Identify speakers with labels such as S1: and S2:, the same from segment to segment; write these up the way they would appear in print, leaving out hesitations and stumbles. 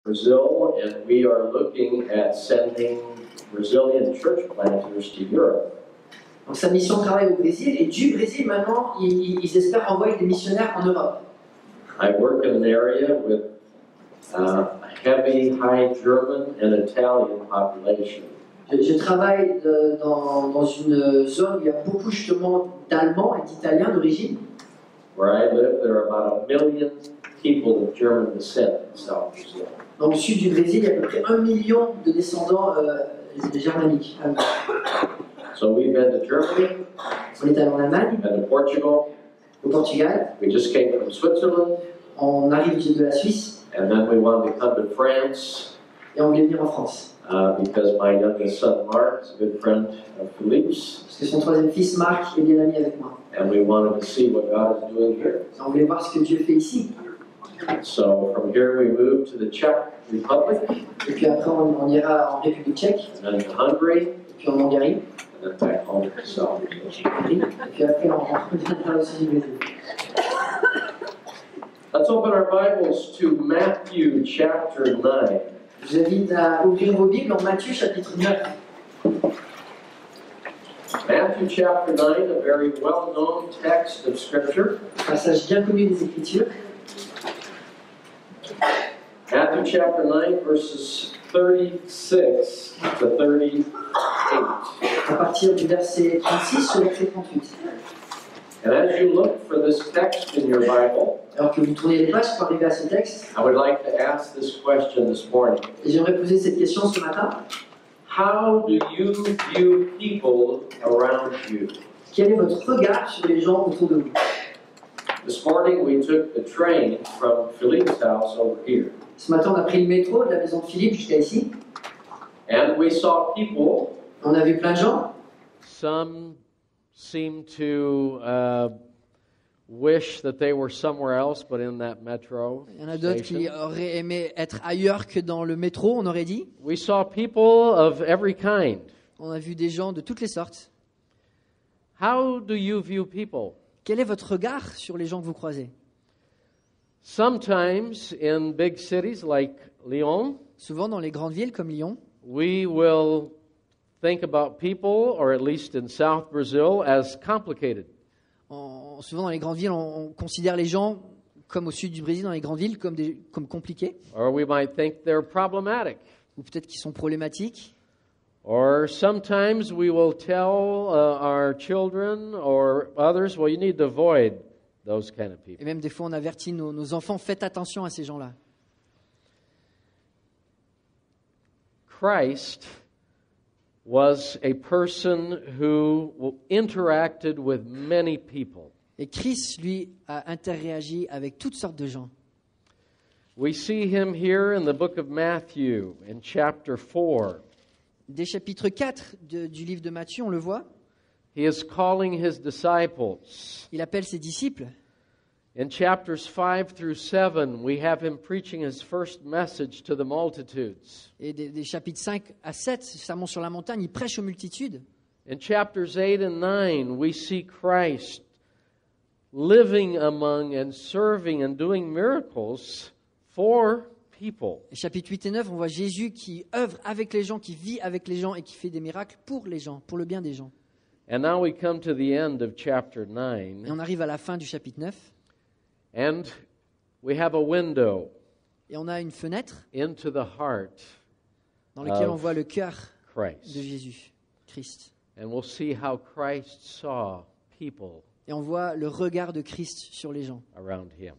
S1: Brazil, and we are looking at sending Brazilian church planters to Europe.
S2: Donc sa mission de travail au Brésil, et du Brésil maintenant, ils espèrent envoyer des missionnaires en Europe.
S1: I work in an area with heavy, high German and Italian population.
S2: Je travaille dans une zone où il y a beaucoup justement d'Allemands et d'Italiens d'origine.
S1: Where I live, there are about 1 million people of German descent in South Brazil.
S2: Dans le sud du Brésil, il y a à peu près 1 million de descendants germaniques.
S1: So we've been to Germany,
S2: On est allé en Allemagne,
S1: been to Portugal,
S2: au Portugal,
S1: we just came from Switzerland,
S2: on arrive de la Suisse
S1: and then we wanted to come to France
S2: et on voulait venir en France.
S1: because my youngest son Mark is a good friend of Philippe's,
S2: Parce que son troisième fils, Marc, est bien ami avec moi.
S1: and we wanted to see what God is doing here.
S2: Et on voulait voir ce que Dieu fait ici.
S1: So from here we moved to the Czech Republic,
S2: Et puis après, on ira en République tchèque,
S1: and then to Hungary,
S2: et puis en Hongrie,
S1: and then back home to South Brazil.
S2: et puis après, on reviendra aussi du Brésil.
S1: Let's open our Bibles to Matthew chapter 9.
S2: Je vous invite à ouvrir vos Bibles en Matthieu chapitre 9.
S1: Matthew chapter 9, a very well-known text of Scripture.
S2: Passage bien connu des Écritures.
S1: Matthew chapter 9, verses 36 to 38.
S2: À partir du verset 36 au verset 38.
S1: And as you look for this text in your Bible,
S2: Alors que vous tournez les pages pour arriver à ce texte,
S1: I would like to ask this question this morning.
S2: et j'aimerais poser cette question ce matin.
S1: How do you view people around you?
S2: Quel est votre regard sur les gens autour de vous?
S1: This morning we took the train from Philippe's house over here.
S2: Ce matin, on a pris le métro de la maison de Philippe jusqu'à ici.
S1: And we saw people.
S2: On a vu plein de gens.
S3: Some seem to wish that they were somewhere else but in that metro
S2: Il y en a d'autres qui
S3: station.
S2: auraient aimé être ailleurs que dans le métro, on aurait dit.
S3: We saw people of every kind.
S2: On a vu des gens de toutes les sortes.
S3: How do you view people?
S2: Quel est votre regard sur les gens que vous croisez?
S3: Sometimes in big cities like Lyon,
S2: Souvent dans les grandes villes comme Lyon,
S3: we will think about people, or at least in South Brazil, as complicated.
S2: souvent dans les grandes villes, on considère les gens, comme au sud du Brésil, dans les grandes villes, comme compliqués,
S3: Or we might think they're problematic.
S2: ou peut-être qu'ils sont problématiques.
S3: Or sometimes we will tell our children or others, well, you need to avoid those kind of people.
S2: Et même des fois, on avertit nos enfants, faites attention à ces gens-là.
S3: Christ was a person who interacted with many people.
S2: Et Christ, lui, a interagi avec toutes sortes de gens.
S3: We see him here in the book of Matthew in chapter 4.
S2: Dès chapitre 4 du livre de Matthieu, on le voit,
S3: He is calling his disciples.
S2: il appelle ses disciples.
S3: In chapters 5 through 7, we have him preaching his first message to the multitudes.
S2: Et des chapitres 5 à 7, Sermon sur la montagne, il prêche aux multitudes.
S3: In chapters 8 and 9, we see Christ living among and serving and doing miracles for people.
S2: Et chapitre 8 et 9, on voit Jésus qui œuvre avec les gens, qui vit avec les gens et qui fait des miracles pour les gens, pour le bien des gens.
S3: And now we come to the end of chapter
S2: Et
S3: 9,
S2: on arrive à la fin du chapitre 9,
S3: and we have a window
S2: et on a une fenêtre
S3: into the heart
S2: dans laquelle on
S3: of
S2: voit le cœur de
S3: Christ.
S2: Jésus, Christ.
S3: And we'll see how Christ saw people
S2: Et on voit le regard de Christ sur les gens
S3: him.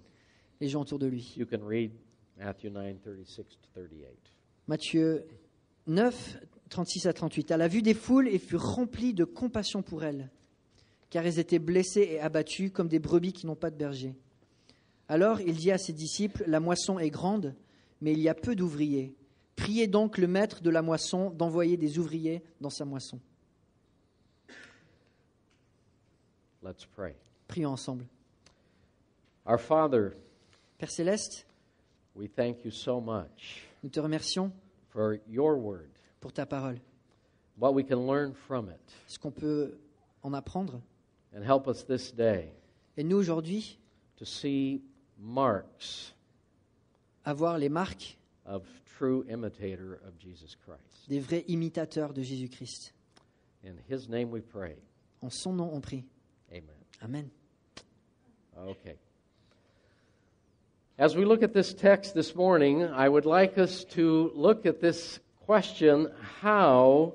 S2: les gens autour de lui.
S3: You can read Matthew 9, 36 to 38.
S2: Matthieu 9, 36 à 38. À la vue des foules, il fut rempli de compassion pour elles, car elles étaient blessées et abattues comme des brebis qui n'ont pas de berger. Alors il dit à ses disciples, la moisson est grande, mais il y a peu d'ouvriers. Priez donc le maître de la moisson d'envoyer des ouvriers dans sa moisson.
S3: Let's pray.
S2: Prions ensemble.
S3: Our Father,
S2: Père Céleste,
S3: we thank you so much
S2: nous te remercions
S3: for your word,
S2: pour ta parole,
S3: what we can learn from it,
S2: ce qu'on peut en apprendre.
S3: and help us this day
S2: Et nous aujourd'hui,
S3: to see marks
S2: avoir les marques
S3: of true imitator of Jesus Christ.
S2: des vrais imitateurs de Jésus-Christ.
S3: In His name we pray.
S2: En son nom, on prie.
S3: Amen.
S2: Amen.
S3: Okay. As we look at this text this morning, I would like us to look at this question, how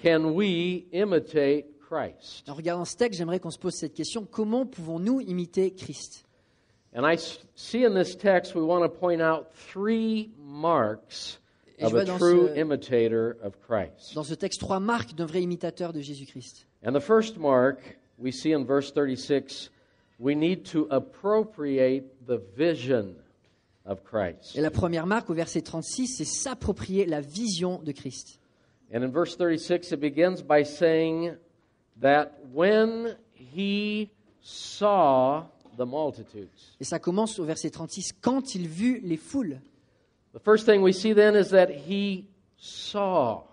S3: can we imitate Christ?
S2: En regardant ce texte, j'aimerais qu'on se pose cette question. Comment pouvons-nous imiter Christ?
S3: And I see in this text we want to point out three marks
S2: Et je
S3: of
S2: vois
S3: a
S2: dans
S3: true
S2: ce-
S3: imitator of Christ.
S2: Dans ce texte, 3 marques d'un vrai imitateur de Jésus-Christ.
S3: And the first mark we see in verse 36, we need to appropriate the vision of Christ.
S2: Et la première marque, au verset 36, c'est s'approprier la vision de Christ.
S3: And in verse 36, it begins by saying that when he saw the multitudes.
S2: Et ça commence au verset 36, quand il vit les foules.
S3: The first thing we see then is that he saw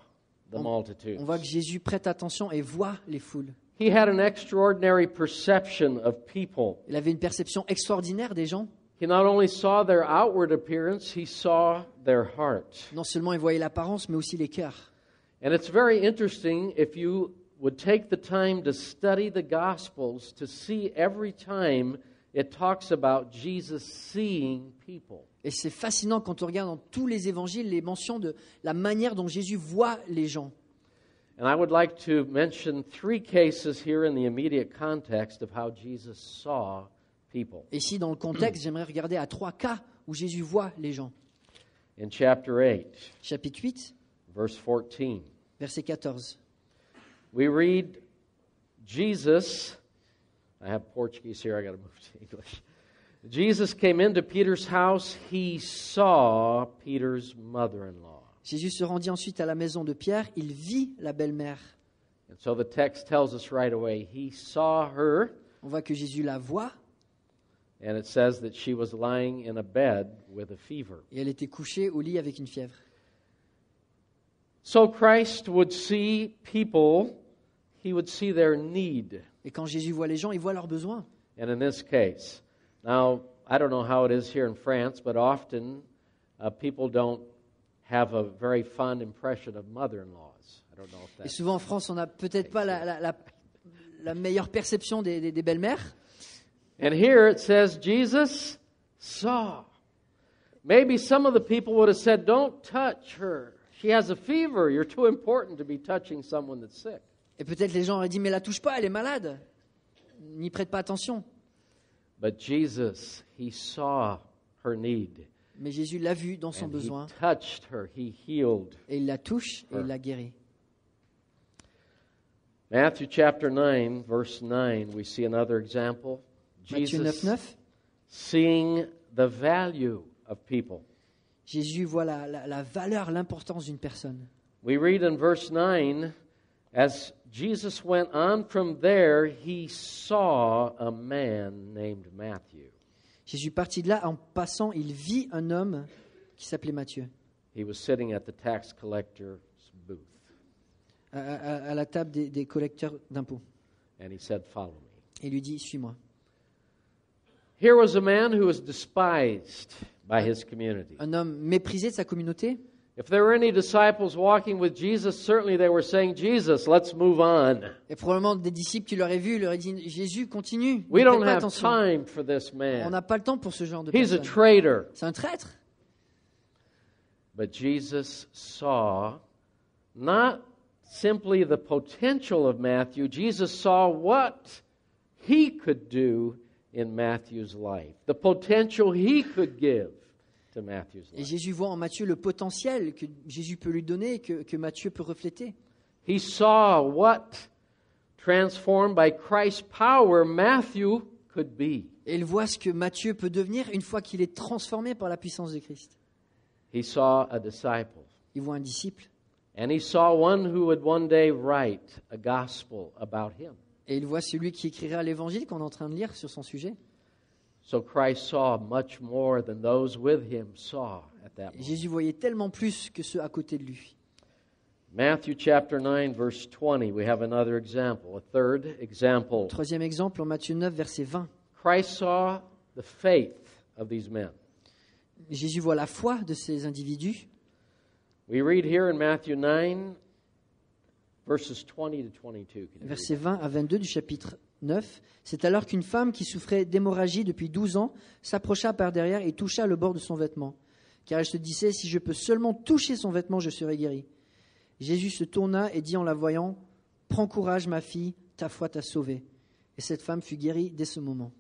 S3: the multitudes.
S2: On voit que Jésus prête attention et voit les foules.
S3: He had an extraordinary perception of people.
S2: Il avait une perception extraordinaire des gens.
S3: He not only saw their outward appearance, he saw their heart.
S2: Non seulement il voyait l'apparence, mais aussi les cœurs.
S3: And it's very interesting if you would take the time to study the Gospels to see every time it talks about Jesus seeing people.
S2: Et c'est fascinant quand on regarde dans tous les évangiles les mentions de la manière dont Jésus voit les gens.
S3: And I would like to mention 3 cases here in the immediate context of how Jesus saw people.
S2: Et ici, dans le contexte, j'aimerais regarder à 3 cas où Jésus voit les gens.
S3: In chapter 8,
S2: Chapitre 8,
S3: verse 14,
S2: verset 14.
S3: we read Jesus, I have Portuguese here, I got to move to English. Jesus came into Peter's house, he saw Peter's mother-in-law.
S2: Jésus se rendit ensuite à la maison de Pierre, il vit la belle-mère.
S3: And so the text tells us right away, he saw her,
S2: On voit que Jésus la voit
S3: and it says that she was lying in a bed with a fever.
S2: et elle était couchée au lit avec une fièvre.
S3: So Christ would see people, he would see their need.
S2: Et quand Jésus voit les gens, il voit leurs besoins.
S3: And in this case, now, I don't know how it is here in France, but often people don't have a very fond impression of mother-in-laws. I don't know if
S2: Et
S3: that's...
S2: souvent en France, on n'a peut-être pas la meilleure perception des belles-mères.
S3: And here it says, Jesus saw. Maybe some of the people would have said, don't touch her. She has a fever. You're too important to be touching someone that's sick.
S2: Et peut-être les gens auraient dit, mais la touche pas, elle est malade. N'y prête pas attention.
S3: But Jesus, he saw her need.
S2: Mais Jésus l'a vue dans son
S3: And he
S2: besoin
S3: touched her. He healed.
S2: et il la touche et il la guérit.
S3: Matthew chapter 9, verse 9, we see another example.
S2: Matthieu 9,
S3: Jesus
S2: 9.
S3: seeing the value of people.
S2: Jésus voit la valeur, l'importance d'une personne.
S3: We read in verse 9, as Jesus went on from there, he saw a man named Matthew.
S2: Jésus partit de là, en passant, il vit un homme qui s'appelait Matthieu,
S3: He was sitting at the tax collector's booth,
S2: à la table des collecteurs d'impôts.
S3: and he said, follow me.
S2: Et il lui dit, suis-moi.
S3: Here was a man who was despised by his community.
S2: Un homme méprisé de sa communauté.
S3: If there were any disciples walking with Jesus, certainly they were saying, Jesus, let's move on.
S2: Et probablement des disciples qui l'auraient vu, leur auraient dit, Jésus, continue.
S3: We
S2: Ne
S3: don't
S2: faites pas
S3: have
S2: attention.
S3: time for this
S2: On
S3: man.
S2: n'a pas le temps pour ce genre de
S3: He's a
S2: personne.
S3: traitor.
S2: C'est un traître.
S3: But Jesus saw not simply the potential of Matthew, Jesus saw what he could do in Matthew's life, the potential he could give to Matthew's
S2: Et
S3: life.
S2: Jésus voit en Matthieu le potentiel que Jésus peut lui donner, que Matthieu peut refléter.
S3: He saw what, transformed by Christ's power, Matthew could be.
S2: Et il voit ce que Matthieu peut devenir une fois qu'il est transformé par la puissance de Christ.
S3: He saw a disciple.
S2: Il voit un disciple
S3: And he saw one who would one day write a gospel about him.
S2: et il voit celui qui écrira l'évangile qu'on est en train de lire sur son sujet.
S3: So Christ saw much more than those with him saw at that
S2: Et
S3: moment.
S2: Jésus voyait tellement plus que ceux à côté de lui.
S3: Matthew chapter 9, verse 20, we have another example, a third example.
S2: Troisième exemple, en Matthieu 9, verset 20.
S3: Christ saw the faith of these men.
S2: Jésus voit la foi de ces individus.
S3: We read here in Matthew 9, verses 20 to 22. Can you read
S2: Versets
S3: that?
S2: 20 à 22 du chapitre 9. C'est alors qu'une femme qui souffrait d'hémorragie depuis 12 ans s'approcha par derrière et toucha le bord de son vêtement. Car elle se disait, si je peux seulement toucher son vêtement, je serai guérie. Jésus se tourna et dit en la voyant, prends courage ma fille, ta foi t'a sauvée. Et cette femme fut guérie dès ce moment.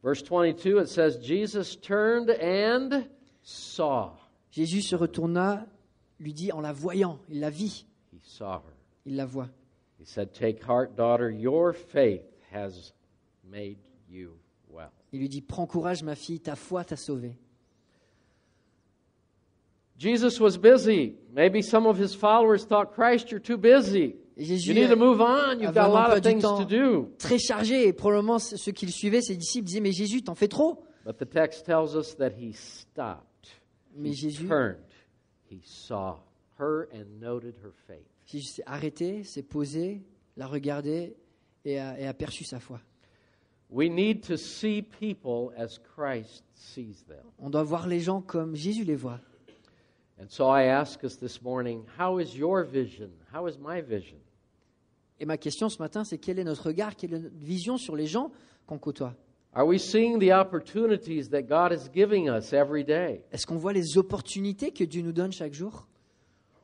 S3: Verse 22, it says, Jesus turned and saw.
S2: Jésus se retourna, lui dit en la voyant, il la vit,
S3: He saw her.
S2: il la voit.
S3: He said, take heart, daughter, your faith has made you well.
S2: Il lui dit, prends courage ma fille, ta foi t'a sauvée.
S3: Jesus was busy. Maybe some of his followers thought, Christ, you're too busy.
S2: Et
S3: You
S2: Jésus
S3: need to move on. You've
S2: avait
S3: got a
S2: un
S3: lot
S2: emploi
S3: of
S2: du
S3: things
S2: temps
S3: to do.
S2: très chargé et probablement ceux qui le suivaient, ses disciples disaient, mais Jésus, t'en fais trop.
S3: But the text tells us that he stopped.
S2: Mais
S3: He
S2: Jésus,
S3: turned. He saw her and noted her faith.
S2: Jésus s'est arrêté, s'est posé, l'a regardé et a perçu sa foi.
S3: We need to see people as Christ sees them.
S2: On doit voir les gens comme Jésus les voit.
S3: And so I ask us this morning, how is your vision? How is my vision?
S2: Et ma question ce matin, c'est quel est notre regard, quelle est notre vision sur les gens qu'on côtoie?
S3: Are we seeing the opportunities that God is giving us every day?
S2: Est-ce qu'on voit les opportunités que Dieu nous donne chaque jour?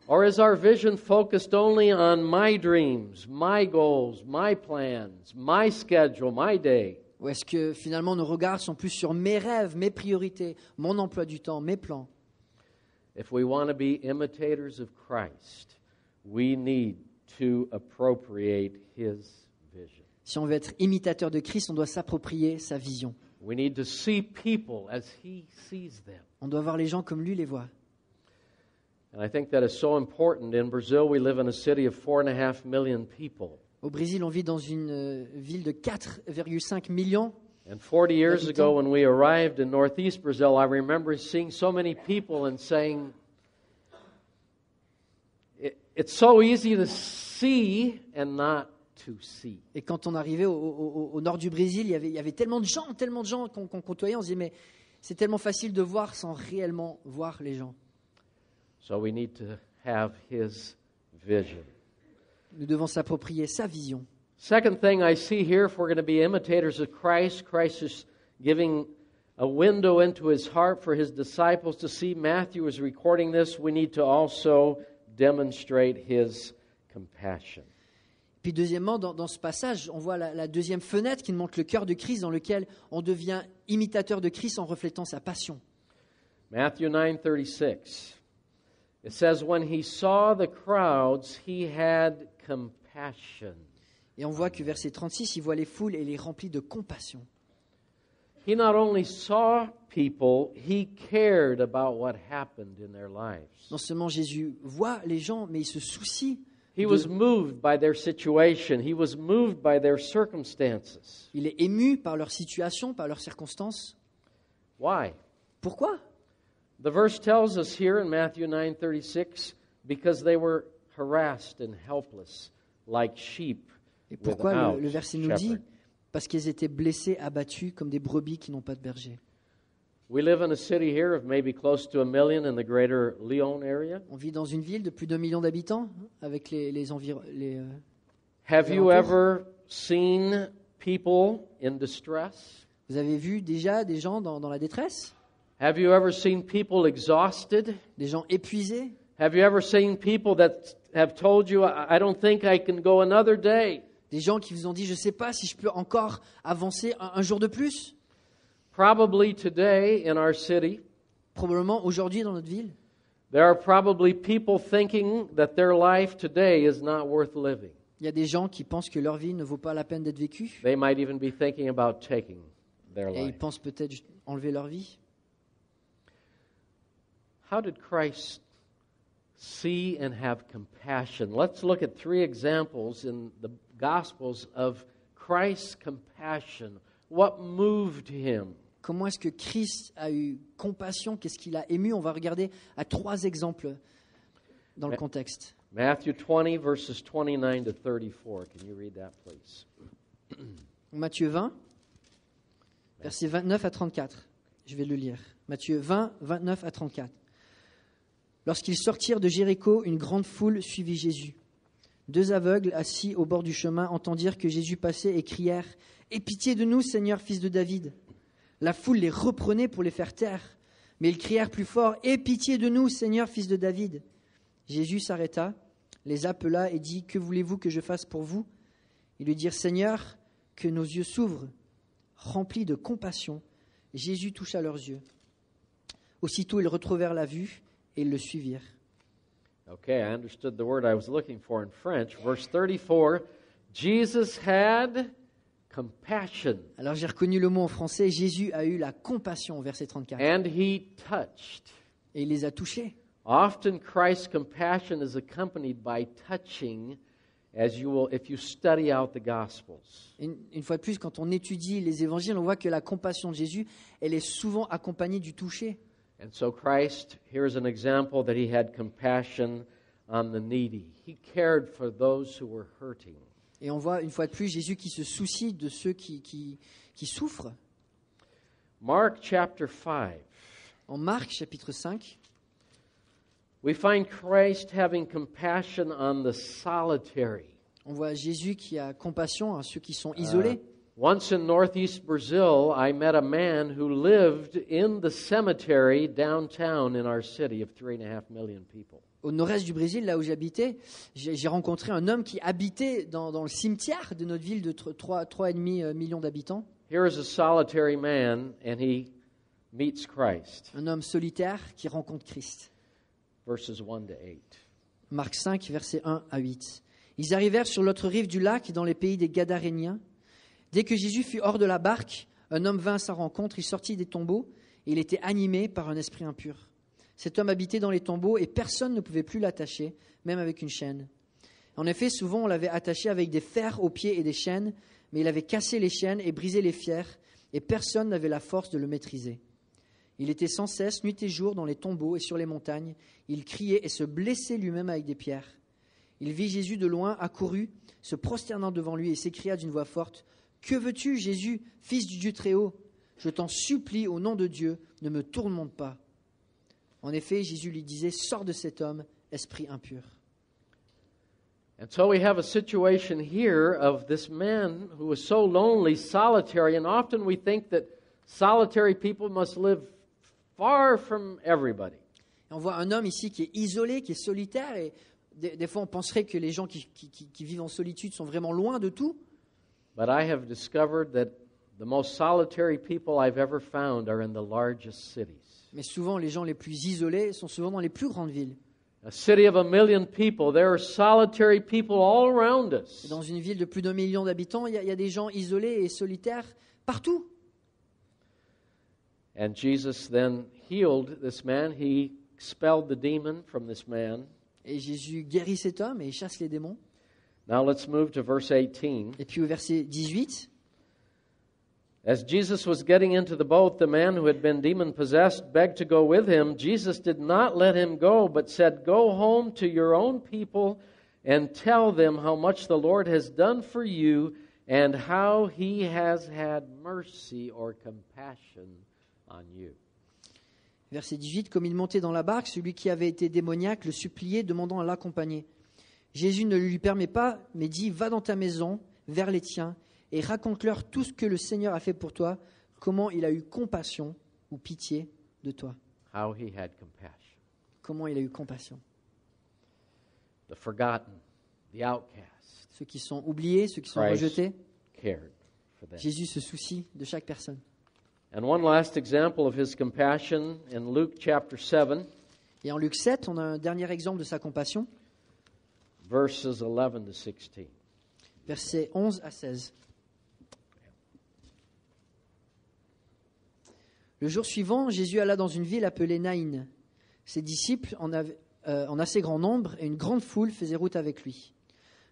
S3: Or is our vision focused only on my dreams, my goals, my plans, my schedule, my day?
S2: Ou est-ce que finalement nos regards sont plus sur mes rêves, mes priorités, mon emploi du temps, mes plans?
S3: If we want to be imitators of Christ, we need to appropriate His vision.
S2: Si on veut être imitateur de Christ, on doit s'approprier sa vision.
S3: We need to see people as He sees them.
S2: On doit voir les gens comme lui les voit.
S3: And I think that is so important. In Brazil, we live in a city of 4.5 million people.
S2: Au Brésil, on vit dans une ville de 4,5 millions.
S3: And 40 years ago, when we arrived in northeast Brazil, I remember seeing so many people and saying, it's so easy to see and not to see.
S2: Et quand on arrivait au nord du Brésil, il y avait tellement de gens qu'on côtoyait. On se disait, mais c'est tellement facile de voir sans réellement voir les gens.
S3: So we need to have His vision.
S2: Nous devons s'approprier sa vision.
S3: Second thing I see here, if we're going to be imitators of Christ, Christ is giving a window into His heart for His disciples to see. Matthew is recording this. We need to also demonstrate His compassion.
S2: Puis deuxièmement, dans ce passage, on voit la deuxième fenêtre qui nous montre le cœur de Christ dans lequel on devient imitateur de Christ en reflétant sa passion.
S3: Matthew 9:36. It says, when He saw the crowds, He had compassion.
S2: Et on voit que verset 36, il voit les foules et les remplit de compassion.
S3: He not only saw people, He cared about what happened in their lives.
S2: Non seulement Jésus voit les gens, mais il se soucie.
S3: He was moved by their situation. He was moved by their circumstances.
S2: Il est ému par leur situation, par leurs circonstances.
S3: Why?
S2: Pourquoi?
S3: The verse tells us here in Matthew 9:36, because they were harassed and helpless, like sheep
S2: Et pourquoi
S3: without
S2: le verset nous dit?
S3: shepherd.
S2: Parce qu'ils étaient blessés, abattus, comme des brebis qui n'ont pas de berger.
S3: We live in a city here of maybe close to 1 million in the greater Lyon area.
S2: On vit dans une ville de plus d'1 million d'habitants, avec les environs.
S3: Have you
S2: alentours.
S3: ever seen people in distress?
S2: Vous avez vu déjà des gens dans la détresse?
S3: Have you ever seen people exhausted?
S2: Des gens épuisés?
S3: Have you ever seen people that have told you, I don't think I can go another day?
S2: Des gens qui vous ont dit, je ne sais pas si je peux encore avancer un jour de plus?
S3: Probably today in our city,
S2: Probablement aujourd'hui dans notre ville.
S3: there are probably people thinking that their life today is not worth living.
S2: Il y a des gens qui pensent que leur vie ne vaut pas la peine d'être vécue.
S3: They might even be thinking about taking their
S2: Et ils
S3: life.
S2: pensent peut-être enlever leur vie.
S3: How did Christ see and have compassion? Let's look at 3 examples in the Gospels of Christ's compassion. What moved Him?
S2: Comment est-ce que Christ a eu compassion? Qu'est-ce qu'il a ému? On va regarder à 3 exemples dans le contexte.
S3: Matthew 20, verses 29 to 34. Can you read that, please?
S2: Matthieu 20, versets 29 à 34. Je vais le lire. Matthieu 20, 29 à 34. Lorsqu'ils sortirent de Jéricho, une grande foule suivit Jésus. 2 aveugles assis au bord du chemin entendirent que Jésus passait et crièrent « Aie pitié de nous, Seigneur, fils de David !» La foule les reprenait pour les faire taire, mais ils crièrent plus fort « Aie pitié de nous, Seigneur, fils de David !» Jésus s'arrêta, les appela et dit « Que voulez-vous que je fasse pour vous ?» Ils lui dirent « Seigneur, que nos yeux s'ouvrent. » Remplis de compassion, Jésus toucha leurs yeux. Aussitôt, ils retrouvèrent la vue et ils le suivirent.
S3: Okay, I understood the word I was looking for in French. Verse 34, Jesus had compassion.
S2: Alors j'ai reconnu le mot en français, Jésus a eu la compassion, verset 34.
S3: And he touched.
S2: Et il les a touchés.
S3: Often Christ's compassion is accompanied by touching, as you will if you study out the Gospels.
S2: Une fois de plus, quand on étudie les évangiles, on voit que la compassion de Jésus, elle est souvent accompagnée du toucher.
S3: And so Christ, here's an example that he had compassion on the needy. He cared for those who were hurting.
S2: Et on voit une fois de plus Jésus qui se soucie de ceux qui souffrent.
S3: Mark chapter 5.
S2: En Marc chapitre 5,
S3: We find Christ having compassion on the solitary.
S2: on voit Jésus qui a compassion à ceux qui sont isolés.
S3: Once in northeast Brazil, I met a man who lived in the cemetery downtown in our city of 3.5 million people.
S2: Au nord-est du Brésil, là où j'habitais, j'ai rencontré un homme qui habitait dans le cimetière de notre ville de 3,5 millions d'habitants.
S3: Here is a solitary man, and he meets Christ.
S2: Un homme solitaire qui rencontre Christ.
S3: Verses 1 to 8.
S2: Marc 5, versets 1 à 8. Ils arrivèrent sur l'autre rive du lac, dans les pays des Gadaréniens. Dès que Jésus fut hors de la barque, un homme vint à sa rencontre, il sortit des tombeaux, et il était animé par un esprit impur. Cet homme habitait dans les tombeaux, et personne ne pouvait plus l'attacher, même avec une chaîne. En effet, souvent on l'avait attaché avec des fers aux pieds et des chaînes, mais il avait cassé les chaînes et brisé les fers, et personne n'avait la force de le maîtriser. Il était sans cesse, nuit et jour, dans les tombeaux et sur les montagnes. Il criait et se blessait lui-même avec des pierres. Il vit Jésus de loin, accourut, se prosternant devant lui, et s'écria d'une voix forte, « Que veux-tu, Jésus, fils du Dieu Très-Haut ? Je t'en supplie, au nom de Dieu, ne me tourmente pas. » En effet, Jésus lui disait, « Sors de cet homme, esprit impur. »
S3: And so we have a situation here of this man who was so lonely, solitary, and often we think that solitary people must live far from everybody.
S2: Et on voit un homme ici qui est isolé, qui est solitaire, et des fois on penserait que les gens qui vivent en solitude sont vraiment loin de tout.
S3: But I have discovered that the most solitary people I've ever found are in the largest cities.
S2: Mais souvent, les gens les plus isolés sont souvent dans les plus grandes villes.
S3: A city of 1 million people, there are solitary people all around
S2: Et
S3: us.
S2: dans une ville de plus d'1 million d'habitants, il y a des gens isolés et solitaires partout.
S3: And Jesus then healed this man. He expelled the demon from this man.
S2: Et Jésus guérit cet homme et il chasse les démons.
S3: Now let's move to verse 18.
S2: Et puis au verset 18,
S3: As Jesus was getting into the boat, the man who had been demon-possessed begged to go with him. Jesus did not let him go, but said, "Go home to your own people and tell them how much the Lord has done for you and how he has had mercy or compassion on you."
S2: verset 18, comme il montait dans la barque, celui qui avait été démoniaque le suppliait, demandant à l'accompagner. Jésus ne le lui permet pas, mais dit, va dans ta maison, vers les tiens, et raconte-leur tout ce que le Seigneur a fait pour toi, comment il a eu compassion ou pitié de toi.
S3: How he had compassion.
S2: Comment il a eu compassion.
S3: The forgotten, the outcast,
S2: Ceux qui sont oubliés, ceux qui sont
S3: Christ
S2: rejetés,
S3: cared for them.
S2: Jésus se soucie de chaque personne.
S3: And one last example of his compassion in Luke chapter 7,
S2: Et en Luc 7, on a un dernier exemple de sa compassion,
S3: verses 11 to 16.
S2: versets 11 à 16. Le jour suivant, Jésus alla dans une ville appelée Naïn. Ses disciples, en assez grand nombre, et une grande foule faisaient route avec lui.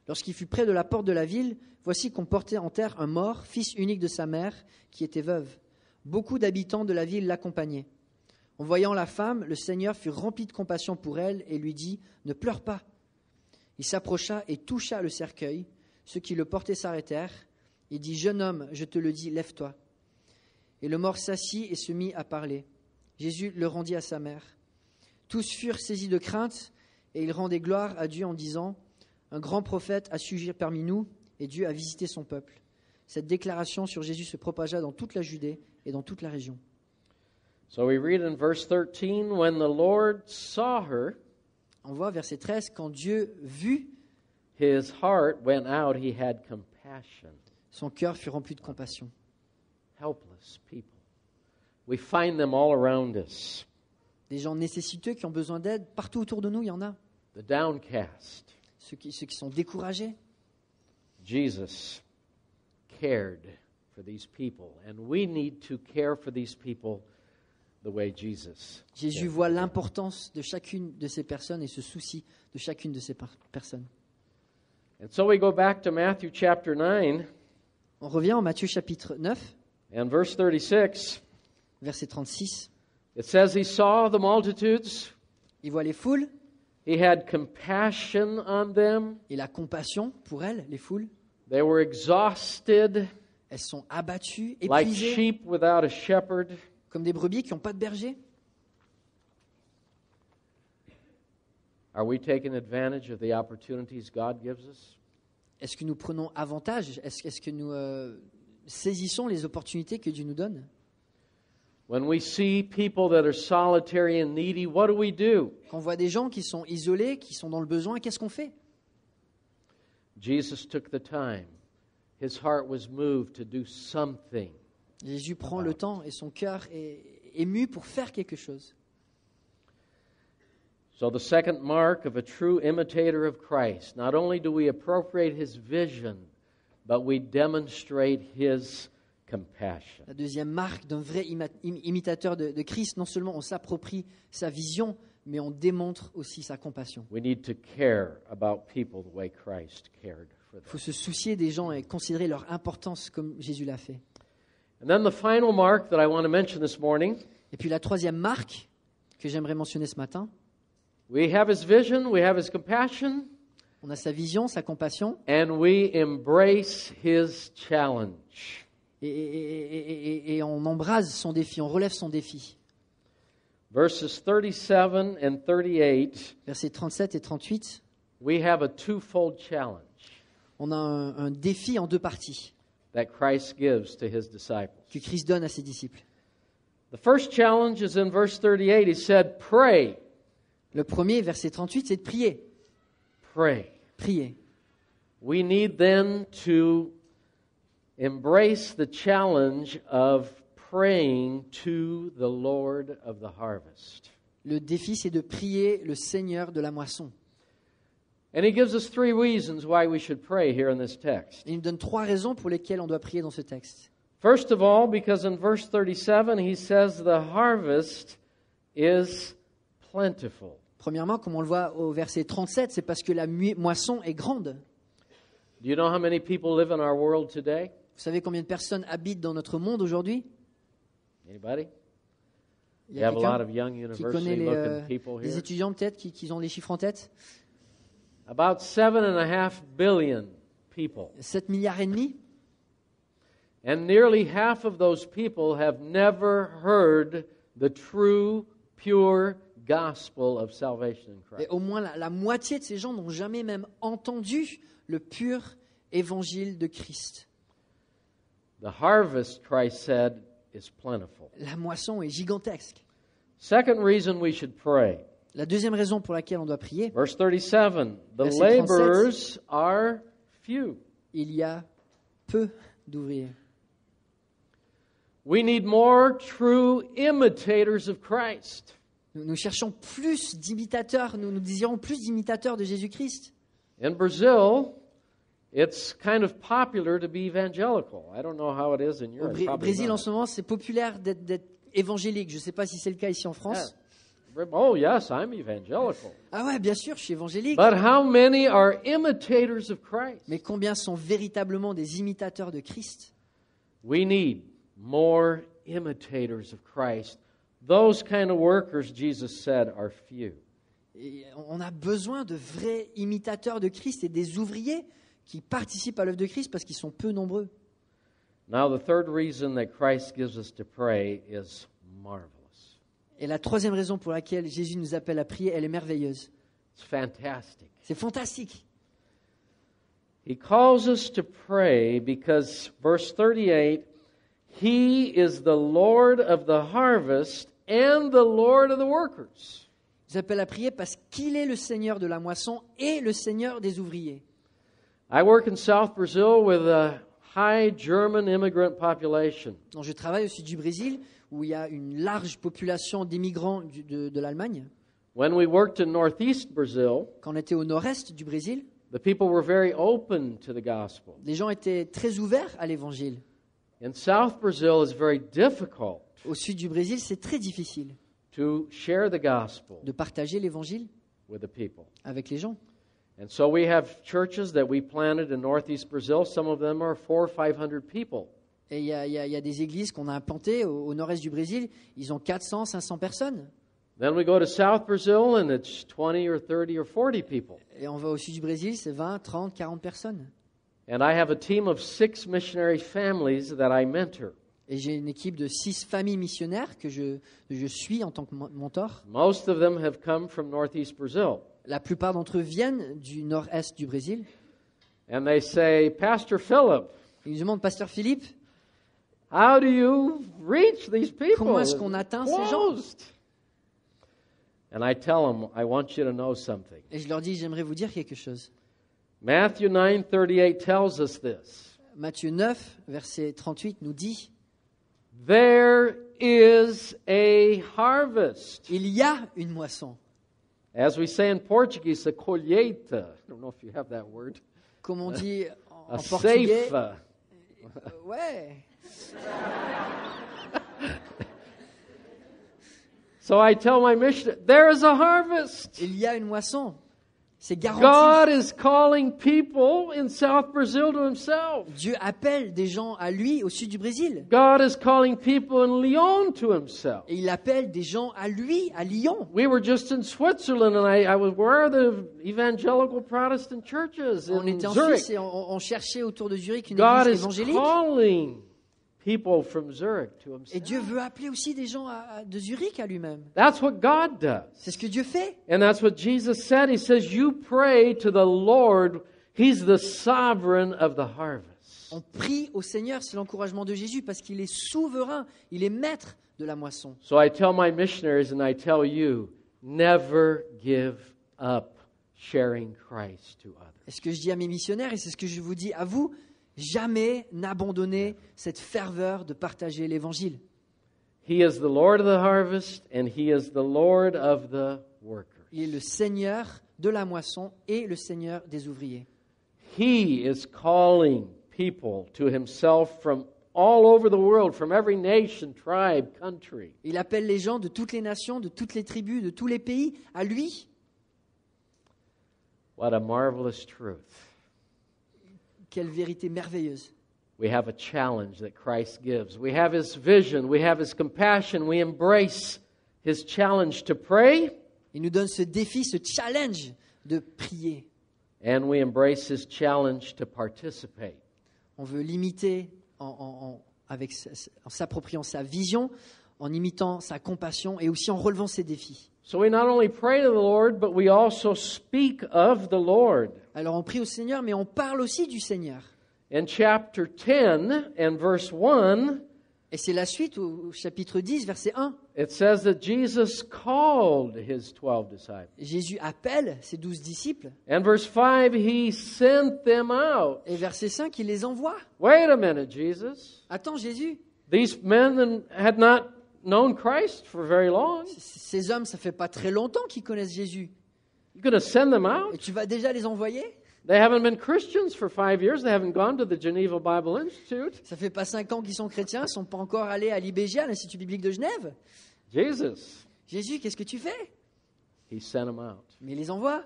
S2: Lorsqu'il fut près de la porte de la ville, voici qu'on portait en terre un mort, fils unique de sa mère, qui était veuve. Beaucoup d'habitants de la ville l'accompagnaient. En voyant la femme, le Seigneur fut rempli de compassion pour elle et lui dit « Ne pleure pas ». Il s'approcha et toucha le cercueil. Ceux qui le portaient s'arrêtèrent. Il dit « Jeune homme, je te le dis, lève-toi ». Et le mort s'assit et se mit à parler. Jésus le rendit à sa mère. Tous furent saisis de crainte, et ils rendaient gloire à Dieu en disant « Un grand prophète a surgi parmi nous, et Dieu a visité son peuple. » Cette déclaration sur Jésus se propagea dans toute la Judée et dans toute la région.
S3: So we read in verse 13, when the Lord saw her,
S2: On voit verset 13, quand Dieu vit,
S3: his heart went out, he had compassion.
S2: son cœur fut rempli de compassion.
S3: Helpless people. We find them all around us.
S2: Des gens nécessiteux qui ont besoin d'aide, partout autour de nous, il y en a.
S3: The downcast.
S2: Ceux qui sont découragés.
S3: Jesus cared for these people, and we need to care for these people the way Jesus
S2: Jésus
S3: cared.
S2: voit l'importance de chacune de ces personnes et se soucie de chacune de ces personnes.
S3: And so we go back to Matthew chapter 9
S2: On revient en Matthieu chapitre 9,
S3: and verse 36.
S2: verset 36.
S3: It says he saw the multitudes,
S2: Il voit les foules,
S3: he had compassion on them,
S2: il a compassion pour elles, les foules.
S3: they were exhausted
S2: Elles sont abattues,
S3: like
S2: épuisées,
S3: sheep without a shepherd.
S2: comme des brebis qui n'ont pas de berger.
S3: Are we taking advantage of the opportunities God gives us?
S2: Est-ce que nous prenons avantage? Est-ce que nous saisissons les opportunités que Dieu nous donne?
S3: When we see people that are solitary and needy, what do?
S2: Quand on voit des gens qui sont isolés, qui sont dans le besoin, qu'est-ce qu'on fait?
S3: Jesus took the time. His heart was moved to do something.
S2: Jésus prend le temps et son cœur est ému pour faire quelque chose.
S3: So the second mark of a true imitator of Christ, not only do we appropriate his vision, but we demonstrate his compassion.
S2: La deuxième marque d'un vrai imitateur de Christ, non seulement on s'approprie sa vision, mais on démontre aussi sa compassion.
S3: We need to care about people the way Christ cared for
S2: Il faut
S3: them.
S2: se soucier des gens et considérer leur importance comme Jésus l'a fait.
S3: And then the final mark that I want to mention this morning,
S2: Et puis la troisième marque que j'aimerais mentionner ce matin,
S3: we have his vision, we have his compassion,
S2: on a sa vision, sa compassion,
S3: and we embrace his challenge.
S2: et on embrase son défi, on relève son défi.
S3: Verses 37 and 38,
S2: Versets 37 et 38,
S3: we have a twofold challenge
S2: on a un défi en deux parties
S3: that Christ gives to his disciples.
S2: que Christ donne à ses disciples.
S3: The first challenge is in verse 38. He said, pray,
S2: Le premier, verset 38, c'est de prier.
S3: pray.
S2: Prier.
S3: We need then to embrace the challenge of praying to the Lord of the harvest.
S2: Le défi, c'est de prier le Seigneur de la moisson.
S3: And he gives us three reasons why we should pray here in this text.
S2: Et il nous donne trois raisons pour lesquelles on doit prier dans ce texte.
S3: First of all, because in verse 37 he says the harvest is plentiful.
S2: Premièrement, comme on le voit au verset 37, c'est parce que la moisson est grande.
S3: Do you know how many people live in our world today?
S2: Vous savez combien de personnes habitent dans notre monde aujourd'hui?
S3: Anybody?
S2: Il
S3: You
S2: y a
S3: have a lot
S2: quelqu'un
S3: of young
S2: qui connaît
S3: university-looking people
S2: les
S3: here.
S2: étudiants peut-être qui ont les chiffres en tête?
S3: About 7.5 billion people.
S2: 7 milliards et demi.
S3: And nearly half of those people have never heard the true, pure gospel of salvation in
S2: Et
S3: Christ.
S2: au moins la moitié de ces gens n'ont jamais même entendu le pur évangile de Christ.
S3: The harvest, Christ said, is plentiful.
S2: La moisson est gigantesque.
S3: Second reason we should pray.
S2: La deuxième raison pour laquelle on doit prier,
S3: Verse 37, the
S2: Verset 37.
S3: laborers are few.
S2: il y a peu d'ouvriers.
S3: We need more true imitators of Christ.
S2: Nous cherchons plus d'imitateurs, nous désirons plus d'imitateurs de Jésus-Christ.
S3: In Brazil, it's kind of popular to be evangelical. I don't know how it is in
S2: Au
S3: Europe. Probably
S2: Brésil,
S3: not.
S2: en ce moment, c'est populaire d'être évangélique. Je ne sais pas si c'est le cas ici en France.
S3: Oh, yes, I'm evangelical.
S2: Ah ouais, bien sûr, je suis évangélique.
S3: But how many are imitators of Christ?
S2: Mais combien sont véritablement des imitateurs de Christ?
S3: We need more imitators of Christ. Those kind of workers, Jesus said, are few.
S2: Et on a besoin de vrais imitateurs de Christ et des ouvriers qui participent à l'œuvre de Christ parce qu'ils sont peu nombreux.
S3: Now, the third reason that Christ gives us to pray is marvelous.
S2: Et la troisième raison pour laquelle Jésus nous appelle à prier, elle est merveilleuse.
S3: It's fantastic.
S2: C'est fantastique.
S3: He calls us to pray because, verse 38, He is the Lord of the harvest and the Lord of the workers.
S2: Il nous appelle à prier parce qu'il est le Seigneur de la moisson et le Seigneur des ouvriers.
S3: I work in South Brazil with a high German immigrant population.
S2: Donc, je travaille au sud du Brésil, où il y a une large population d'immigrants de l'Allemagne.
S3: When we worked in northeast Brazil,
S2: Quand on était au nord-est du Brésil,
S3: the people were very open to the gospel.
S2: les gens étaient très ouverts à l'évangile.
S3: In South Brazil, it's very difficult
S2: Au sud du Brésil, c'est très difficile
S3: to share the gospel
S2: de partager l'évangile
S3: with the people.
S2: avec les gens.
S3: And so we have churches that we planted in northeast Brazil. Some of them are 400 or 500 people.
S2: Et il y a des églises qu'on a implantées au nord-est du Brésil. Ils ont 400, 500 personnes.
S3: Then we go to South Brazil and it's 20 or 30 or 40 people.
S2: Et on va au sud du Brésil, c'est 20, 30, 40 personnes.
S3: And I have a team of 6 missionary families that I mentor.
S2: Et j'ai une équipe de 6 familles missionnaires que je suis en tant que mentor.
S3: Most of them have come from northeast Brazil.
S2: La plupart d'entre eux viennent du nord-est du Brésil.
S3: And they say, Pastor Philip,
S2: Ils nous demandent, Pasteur Philippe,
S3: how do you reach these people?
S2: comment est-ce qu'on atteint ces gens?
S3: Closed. And I tell them, I want you to know something.
S2: Et je leur dis, j'aimerais vous dire quelque chose.
S3: Matthew 9:38 tells us this.
S2: Matthieu 9, verset 38 nous dit,
S3: There is a harvest.
S2: il y a une moisson.
S3: As we say in Portuguese, a colheita. I don't know if you have that word.
S2: Comme on dit en
S3: A
S2: portugais.
S3: ceifa.
S2: Ouais.
S3: So I tell my missionary, there is a harvest.
S2: Il y a une moisson. C'est garanti.
S3: God is calling people in South Brazil to Himself.
S2: Dieu appelle des gens à lui au sud du Brésil.
S3: God is calling people in Lyon to Himself.
S2: Et il appelle des gens à lui, à Lyon.
S3: We were just in Switzerland, and I was, where are the evangelical Protestant churches
S2: On
S3: in
S2: était en
S3: Zurich?
S2: Suisse et on cherchait autour de Zurich une
S3: God
S2: église
S3: is
S2: évangélique.
S3: calling people from Zurich to
S2: Et Dieu
S3: Himself.
S2: veut appeler aussi des gens de Zurich à lui-même.
S3: That's what God does.
S2: C'est ce que Dieu fait.
S3: And that's what Jesus said. He says, you pray to the Lord. He's the sovereign of the harvest.
S2: On prie au Seigneur, c'est l'encouragement de Jésus parce qu'il est souverain, il est maître de la moisson.
S3: So I tell my missionaries and I tell you, never give up sharing Christ to others.
S2: Et ce que je dis à mes missionnaires, et c'est ce que je vous dis à vous, jamais n'abandonnez cette ferveur de partager l'Évangile.
S3: He is the Lord of the harvest and He is the Lord of the workers.
S2: Il est le Seigneur de la moisson et le Seigneur des ouvriers.
S3: He is calling people to Himself from all over the world, from every nation, tribe, country.
S2: Il appelle les gens de toutes les nations, de toutes les tribus, de tous les pays à lui.
S3: What a marvelous truth.
S2: Quelle vérité merveilleuse.
S3: We have a challenge that Christ gives. We have His vision. We have His compassion. We embrace His challenge to pray.
S2: Il nous donne ce défi, ce challenge de prier.
S3: And we embrace His challenge to participate.
S2: On veut l'imiter en s'appropriant sa vision, en imitant sa compassion et aussi en relevant ses défis.
S3: So we not only pray to the Lord, but we also speak of the Lord.
S2: Alors on prie au Seigneur, mais on parle aussi du Seigneur.
S3: In chapter 10 and verse 1,
S2: Et c'est la suite au chapitre 10, verset 1.
S3: it says that Jesus called His 12 disciples.
S2: Jésus appelle ses 12 disciples.
S3: And verse 5, He sent them out.
S2: Et verset 5, il les envoie.
S3: Wait a minute, Jesus.
S2: Attends, Jésus,
S3: These men had not known Christ for very long.
S2: ces hommes, ça fait pas très longtemps qu'ils connaissent Jésus.
S3: You're going to send them
S2: Et
S3: out?
S2: tu vas déjà les envoyer?
S3: They haven't been Christians for 5 years. They haven't gone to the Geneva Bible Institute.
S2: Ça fait pas 5 ans qu'ils sont chrétiens, ils sont pas encore allés à l'IBG, à l'Institut biblique de Genève.
S3: Jesus,
S2: Jésus, qu'est-ce que tu fais?
S3: He sent them out.
S2: Mais il les envoie.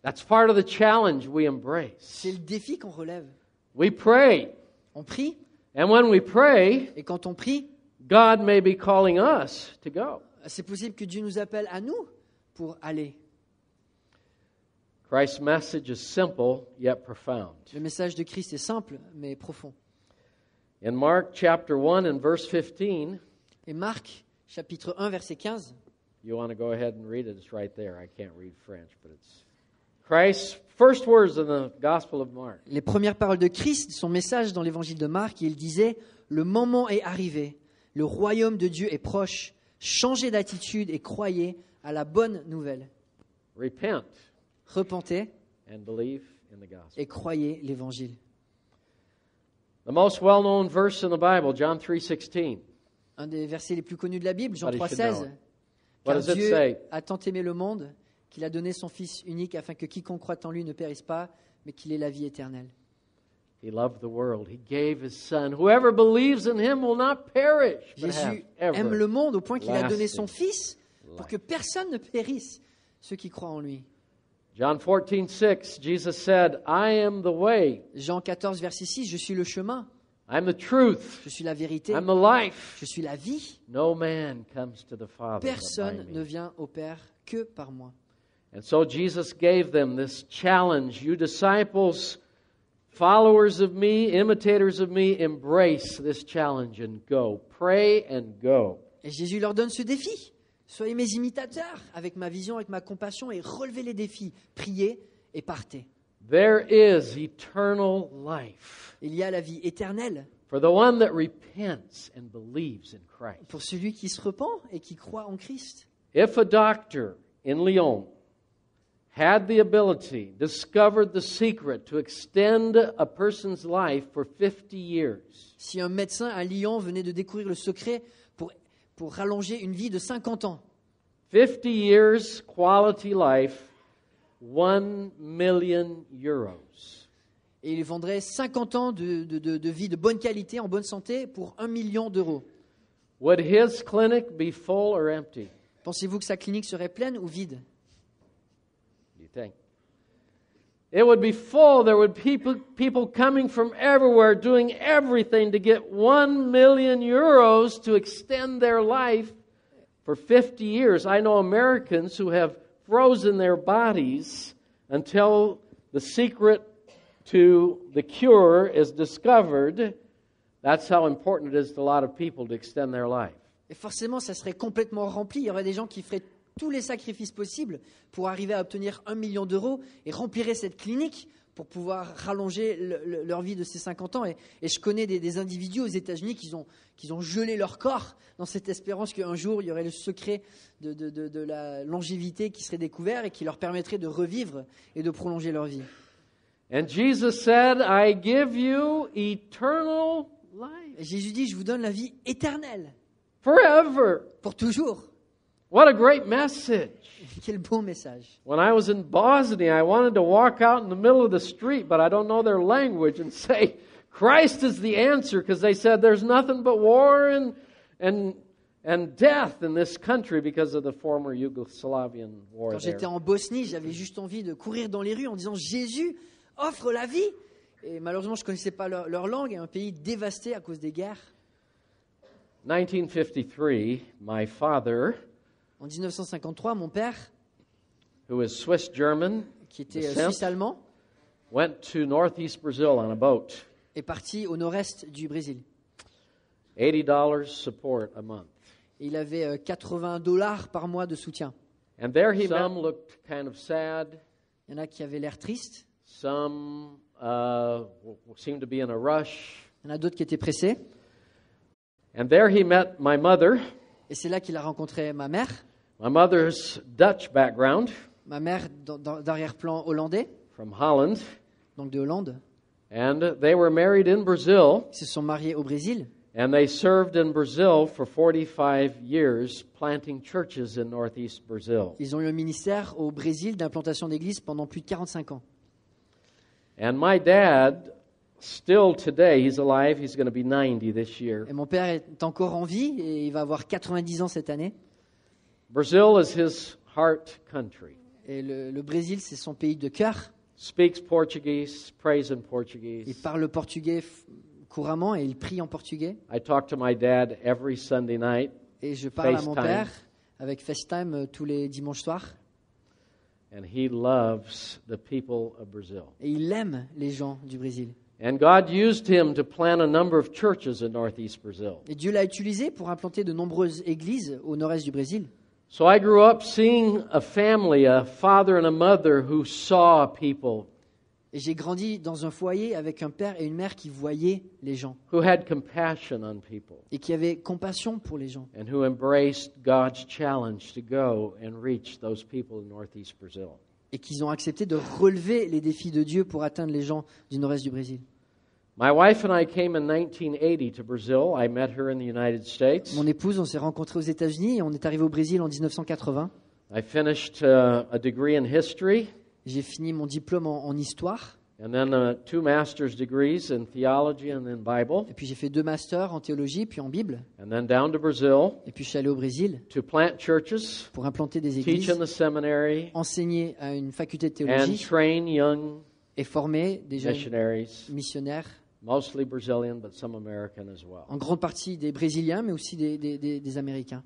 S3: That's part of the challenge we embrace.
S2: C'est le défi qu'on relève.
S3: We pray.
S2: On prie,
S3: And when we pray,
S2: et quand on prie,
S3: God may be calling us to go.
S2: c'est possible que Dieu nous appelle à nous pour aller.
S3: Christ's message is simple yet profound.
S2: Le message de Christ est simple, mais profond.
S3: In Mark chapter 1 and verse 15,
S2: Et Marc, chapitre 1, verset 15,
S3: you want to go ahead and read it, it's right there. I can't read French, but it's Christ's first words in the Gospel of Mark.
S2: les premières paroles de Christ, son message dans l'évangile de Marc, il disait « Le moment est arrivé, le royaume de Dieu est proche, changez d'attitude et croyez à la bonne nouvelle.
S3: Repent
S2: Repentez
S3: and believe in the gospel.
S2: et croyez l'évangile. »
S3: The most well-known verse in the Bible, John 3:16.
S2: Un des versets les plus connus de la Bible, Jean
S3: But he should
S2: 3,16.
S3: know it. What
S2: Car
S3: does it
S2: Dieu
S3: say?
S2: a tant aimé le monde qu'il a donné son Fils unique afin que quiconque croit en lui ne périsse pas, mais qu'il ait la vie éternelle.
S3: He loved the world. He gave his son. Whoever believes in him will not perish, but have
S2: Jésus aime le monde au point qu'il a donné
S3: everlasting
S2: son Fils pour
S3: life.
S2: que personne ne périsse, ceux qui croient en lui.
S3: John 14:6, Jesus said, I am the way,
S2: Jean 14, verset 6, je suis le chemin,
S3: I'm the truth,
S2: je suis la vérité,
S3: I'm the life.
S2: je suis la vie.
S3: No man comes to the Father but by
S2: Personne ne
S3: me.
S2: vient au Père que par moi.
S3: And so Jesus gave them this challenge. You disciples, followers of me, imitators of me, embrace this challenge and go. Pray and go.
S2: Et Jésus leur donne ce défi. Soyez mes imitateurs, avec ma vision, avec ma compassion, et relevez les défis. Priez et partez.
S3: There is eternal life
S2: Il y a la vie éternelle
S3: for the one that repents and believes in Christ.
S2: pour celui qui se repent et qui croit en Christ.
S3: If a doctor in Lyon had the ability, discovered the secret to extend a person's life for 50 years,
S2: Si un médecin à Lyon venait de découvrir le secret pour rallonger une vie de 50 ans,
S3: 50 years quality life, 1 million euros.
S2: et il vendrait 50 ans de vie de bonne qualité, en bonne santé, pour 1 million d'euros,
S3: Would his clinic be full or empty?
S2: pensez-vous que sa clinique serait pleine ou vide?
S3: Do you think? It would be full. There would be people coming from everywhere doing everything to get 1 million euros to extend their life for 50 years. I know Americans who have frozen their bodies until the secret to the cure is discovered. That's how important it is to a lot of people to extend their life.
S2: Et forcément, ça serait complètement rempli. Il y aurait des gens qui feraient tous les sacrifices possibles pour arriver à obtenir 1 million d'euros et rempliraient cette clinique pour pouvoir rallonger leur vie de ces 50 ans. Et je connais des individus aux États-Unis qui ont gelé leur corps dans cette espérance qu'un jour, il y aurait le secret de la longévité qui serait découvert et qui leur permettrait de revivre et de prolonger leur vie.
S3: And Jesus said, I give you eternal life
S2: Et Jésus dit, je vous donne la vie éternelle,
S3: forever.
S2: pour toujours.
S3: What a great message.
S2: Quel beau message.
S3: When I was in Bosnia, I wanted to walk out in the middle of the street, but I don't know their language, and say, Christ is the answer, because they said there's nothing but war and death in this country because of the former Yugoslavian war
S2: Quand
S3: there.
S2: j'étais en Bosnie, j'avais juste envie de courir dans les rues en disant Jésus offre la vie. Et malheureusement, je ne connaissais pas leur langue, et un pays dévasté à cause des guerres.
S3: 1953, my father,
S2: En 1953, mon père,
S3: who is Swiss-German,
S2: qui était
S3: descent,
S2: suisse-allemand,
S3: went to northeast Brazil on a boat.
S2: est parti au nord-est du Brésil.
S3: $80 support a month.
S2: Et il avait $80 par mois de soutien.
S3: And there he met. Some looked kind of sad.
S2: Il y en a qui avaient l'air tristes,
S3: Some seemed to be in a rush.
S2: il y en a d'autres qui étaient pressés.
S3: And there he met my mother.
S2: Et c'est là qu'il a rencontré ma mère
S3: My Dutch background
S2: d'arrière-plan hollandais,
S3: from Holland.
S2: donc de Hollande.
S3: And they were married in Brazil.
S2: Ils se sont mariés au Brésil.
S3: And they served in Brazil for 45 years, planting churches in northeast Brazil.
S2: Ils ont eu un ministère au Brésil d'implantation d'églises pendant plus de 45 ans.
S3: And my dad, still today, he's alive, he's going to be 90 this year.
S2: Et mon père est encore en vie et il va avoir 90 ans cette année.
S3: Brazil is his heart country.
S2: Et le Brésil, c'est son pays de cœur.
S3: Speaks Portuguese, prays in Portuguese.
S2: Il parle le portugais couramment et il prie en portugais.
S3: I talk to my dad every Sunday night.
S2: Et je parle à mon
S3: FaceTime.
S2: père avec FaceTime tous les dimanches soirs.
S3: And he loves the people of Brazil.
S2: Et il aime les gens du Brésil.
S3: And God used him to plant a number of churches in northeast Brazil.
S2: Et Dieu l'a utilisé pour implanter de nombreuses églises au nord-est du Brésil.
S3: So I grew up seeing a family, a father and a mother who saw people,
S2: Et j'ai grandi dans un foyer avec un père et une mère qui voyaient les gens
S3: who had compassion on people,
S2: et qui avaient compassion pour les gens
S3: and who embraced God's challenge to go and reach those people in northeast Brazil.
S2: et qui ont accepté de relever les défis de Dieu pour atteindre les gens du nord-est du Brésil.
S3: My wife and I came in 1980 to Brazil. I met her in the United States.
S2: Mon épouse, on s'est rencontrés aux États-Unis et on est arrivé au Brésil en 1980.
S3: I finished a degree in history
S2: J'ai fini mon diplôme en histoire
S3: and then 2 master's degrees in theology and in Bible,
S2: et puis j'ai fait 2 masters en théologie puis en Bible
S3: and then down to Brazil
S2: et puis je suis allé au Brésil
S3: to plant churches,
S2: pour implanter des
S3: teach
S2: églises,
S3: in the seminary,
S2: enseigner à une faculté de
S3: and
S2: théologie
S3: train young
S2: et former des jeunes
S3: missionaries,
S2: missionnaires,
S3: mostly Brazilian, but some American as well.
S2: en grande partie des Brésiliens mais aussi des Américains.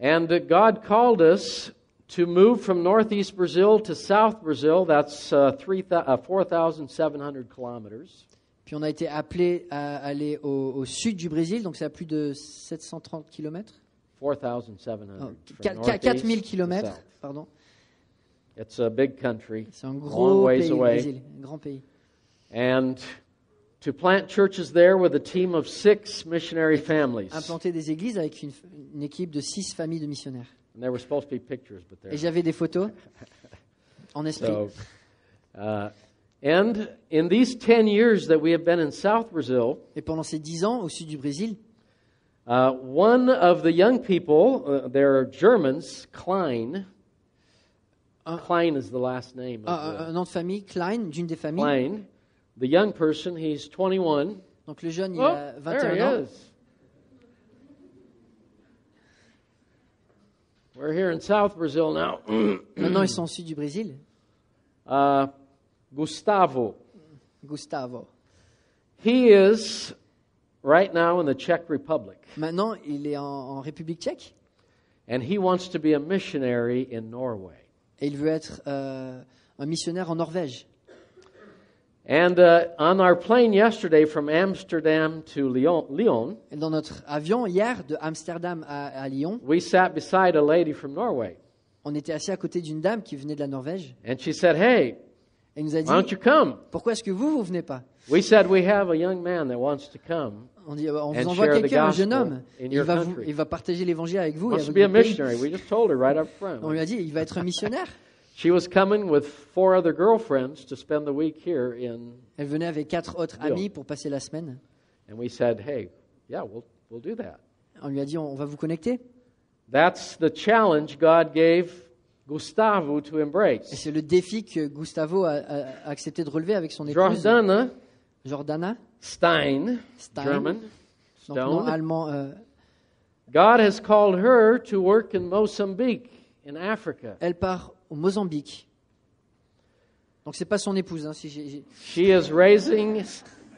S3: And God called us to move from northeast Brazil to south Brazil. That's 4,700 kilometers.
S2: Puis on a été appelé à aller au sud du Brésil, donc c'est à plus de 730 km.
S3: 4,700.
S2: Oh,
S3: from
S2: 4000
S3: northeast to
S2: km,
S3: south.
S2: pardon.
S3: It's a big country,
S2: C'est un
S3: long
S2: gros
S3: ways
S2: pays, le
S3: away.
S2: Brésil, un grand pays.
S3: And to plant churches there with a team of 6 missionary families.
S2: Implanter des églises avec une équipe de 6 familles de missionnaires.
S3: And there were supposed to be pictures, but
S2: Et
S3: there.
S2: j'avais des photos en esprit.
S3: So, and in these 10 years that we have been in South Brazil,
S2: Et pendant ces 10 ans au sud du Brésil,
S3: one of the young people, they're Germans, Klein. Klein is the last name.
S2: un nom de famille, Klein, d'une des familles.
S3: Klein. The young person, he's 21.
S2: Donc le jeune, il
S3: Oh,
S2: a
S3: there
S2: 21
S3: he
S2: ans.
S3: is. We're here in South Brazil now.
S2: Maintenant, ils sont au sud du Brésil.
S3: Gustavo.
S2: Gustavo.
S3: He is right now in the Czech Republic,
S2: Maintenant, il est en République tchèque
S3: and he wants to be a missionary in Norway.
S2: et il veut être un missionnaire en Norvège.
S3: And on our plane yesterday from Amsterdam to Lyon,
S2: Et dans notre avion hier de Amsterdam à Lyon,
S3: we sat beside a lady from Norway,
S2: on était assis à côté d'une dame qui venait de la Norvège.
S3: and she said, "Hey,
S2: Elle nous a
S3: why don't
S2: dit,
S3: you come?"
S2: pourquoi est-ce que vous venez pas?
S3: We said, "We have a young man that wants to come.
S2: On dit, on
S3: And
S2: vous envoie
S3: share the
S2: quelqu'un, un jeune
S3: gospel
S2: homme.
S3: in
S2: Il
S3: your
S2: va,
S3: country.
S2: il va partager l'évangile avec vous. Et
S3: Wants to
S2: avec
S3: be a
S2: votre pays.
S3: missionary." We just told her right up front.
S2: On lui a dit, il va être un missionnaire.
S3: She was coming with 4 other girlfriends to spend the week here in,
S2: Elle venait avec 4 autres
S3: Lyon.
S2: amis pour passer la semaine.
S3: and we said, "Hey, yeah, we'll do that."
S2: On lui a dit, on va vous connecter.
S3: That's the challenge God gave Gustavo to
S2: Et
S3: embrace.
S2: c'est le défi que Gustavo a accepté de relever avec son épouse,
S3: Jordana
S2: Jordana,
S3: Stein,
S2: Stein.
S3: German,
S2: donc nom
S3: Stone.
S2: allemand.
S3: God has called her to work in Mozambique, in Africa.
S2: Elle part au Mozambique. Donc c'est pas son épouse. Hein,
S3: She is raising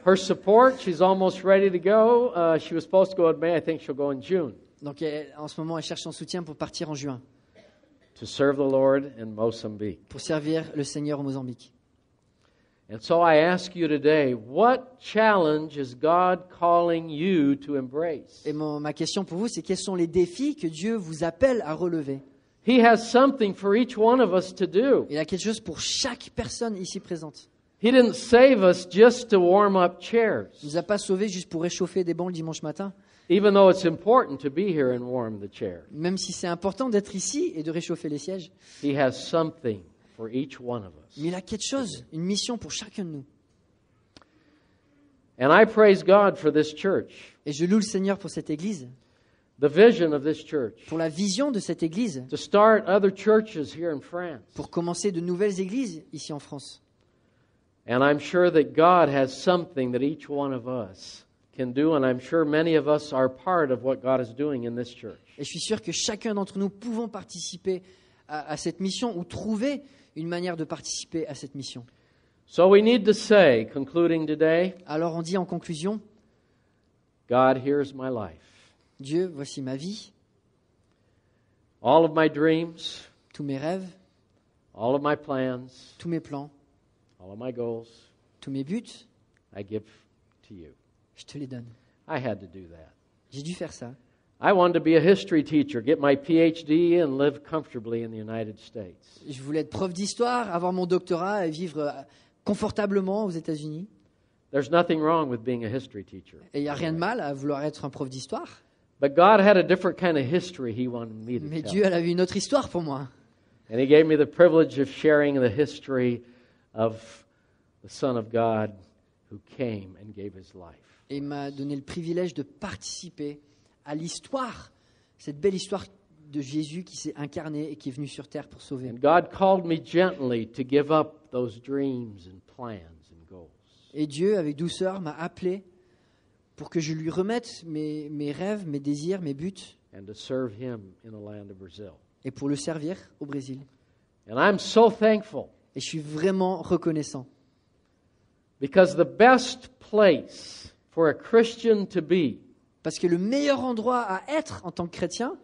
S3: her support. She's almost ready to go. She was supposed to go in May. I think she'll go in June
S2: Donc en ce moment, elle cherche son soutien pour partir en juin,
S3: to serve the Lord in Mozambique.
S2: pour servir le Seigneur au Mozambique.
S3: And so I ask you today, what challenge is God calling you to embrace?
S2: Et ma question pour vous, c'est quels sont les défis que Dieu vous appelle à relever?
S3: He has something for each one of us to do.
S2: Il a quelque chose pour chaque personne ici présente.
S3: He didn't save us just to warm up chairs,
S2: Il ne nous a pas sauvés juste pour réchauffer des bancs le dimanche matin,
S3: even though it's important to be here and warm the chairs.
S2: même si c'est important d'être ici et de réchauffer les sièges.
S3: He has something for each one of us.
S2: Mais il a quelque chose, une mission pour chacun de nous.
S3: And I praise God for this church,
S2: Et je loue le Seigneur pour cette église,
S3: the vision of this church,
S2: pour la vision de cette église,
S3: to start other churches here in France.
S2: pour commencer de nouvelles églises ici en France.
S3: And I'm sure that God has something that each one of us can do, and I'm sure many of us are part of what God is doing in this church.
S2: Et je suis sûr que chacun d'entre nous pouvons participer à cette mission ou trouver une manière de participer à cette mission.
S3: So we need to say, concluding today,
S2: Alors on dit en conclusion,
S3: God, here's my life.
S2: Dieu, voici ma vie,
S3: All of my dreams,
S2: tous mes rêves,
S3: all of my plans,
S2: tous mes plans,
S3: all of my goals,
S2: tous mes buts,
S3: I give to you.
S2: je te les donne.
S3: I had to do that.
S2: J'ai dû faire ça.
S3: I wanted to be a history teacher, get my PhD, and live comfortably in the United States.
S2: Je voulais être prof d'histoire, avoir mon doctorat et vivre confortablement aux États-Unis.
S3: There's nothing wrong with being a history teacher.
S2: Et il n'y a rien de mal à vouloir être un prof d'histoire.
S3: But God had a different kind of history He wanted me to
S2: Mais
S3: tell.
S2: Dieu, elle avait une autre histoire pour moi.
S3: And He gave me the privilege of sharing the history of the Son of God who came and gave His life.
S2: Et il m'a donné le privilège de participer à l'histoire, cette belle histoire de Jésus qui s'est incarné et qui est venu sur terre pour sauver.
S3: And God called me gently to give up those dreams and plans and goals.
S2: Et Dieu, avec douceur, m'a appelé pour que je lui remette mes rêves, mes désirs, mes buts,
S3: And to serve Him in the land of Brazil.
S2: et pour le servir au Brésil.
S3: And I'm so thankful
S2: Et je suis vraiment reconnaissant.
S3: because the best place for a Christian to be
S2: Parce que le meilleur endroit à être en tant que chrétien,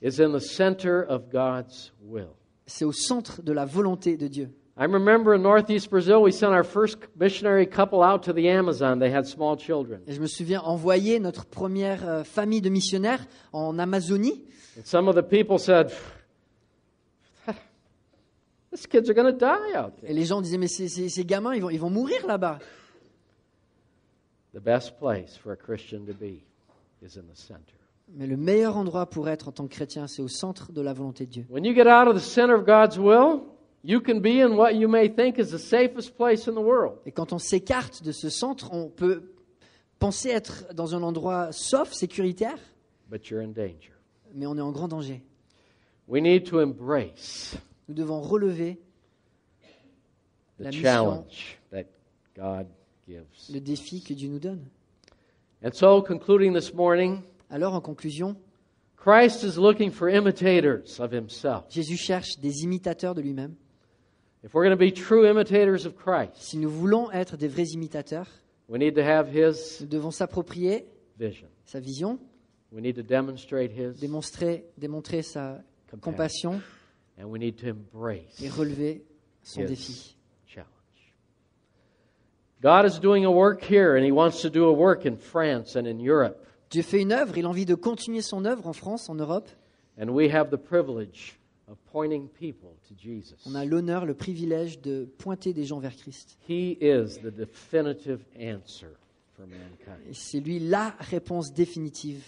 S3: is in the center of God's will.
S2: c'est au centre de la volonté de Dieu.
S3: I remember in northeast Brazil, we sent our first missionary couple out to the Amazon. They had small children.
S2: Et je me souviens envoyer notre première famille de missionnaires en Amazonie.
S3: And some of the people said, these kids are going to die out
S2: Et
S3: there.
S2: les gens disaient, mais ces gamins, ils vont mourir là-bas.
S3: The best place for a Christian to be is in the center.
S2: Mais le meilleur endroit pour être en tant que chrétien, c'est au centre de la volonté de Dieu.
S3: When you get out of the center of God's will, you can be in what you may think is the safest place in the world.
S2: Et quand on s'écarte de ce centre, on peut penser être dans un endroit sauf, sécuritaire,
S3: But you're in danger.
S2: mais on est en grand danger.
S3: We need to embrace
S2: Nous devons relever
S3: the
S2: La mission.
S3: challenge that God gives.
S2: le défi que Dieu nous donne.
S3: And so, concluding this morning,
S2: Alors, en conclusion,
S3: Christ is looking for imitators of Himself.
S2: Jésus cherche des imitateurs de lui-même.
S3: If we're going to be true imitators of Christ,
S2: Si nous voulons être des vrais imitateurs,
S3: we need to have His
S2: nous devons s'approprier
S3: vision.
S2: sa vision,
S3: We need to demonstrate His
S2: démontrer sa compassion
S3: and we need to embrace
S2: et relever son
S3: His
S2: défi.
S3: challenge. God is doing a work here, and He wants to do a work in France and in Europe.
S2: Dieu fait une œuvre, il a envie de continuer son œuvre en France, en Europe.
S3: And we have the privilege of pointing people to Jesus.
S2: On a l'honneur, le privilège de pointer des gens vers Christ.
S3: He is the definitive answer for mankind.
S2: Et c'est lui la réponse définitive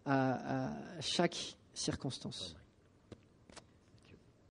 S2: à chaque circonstance.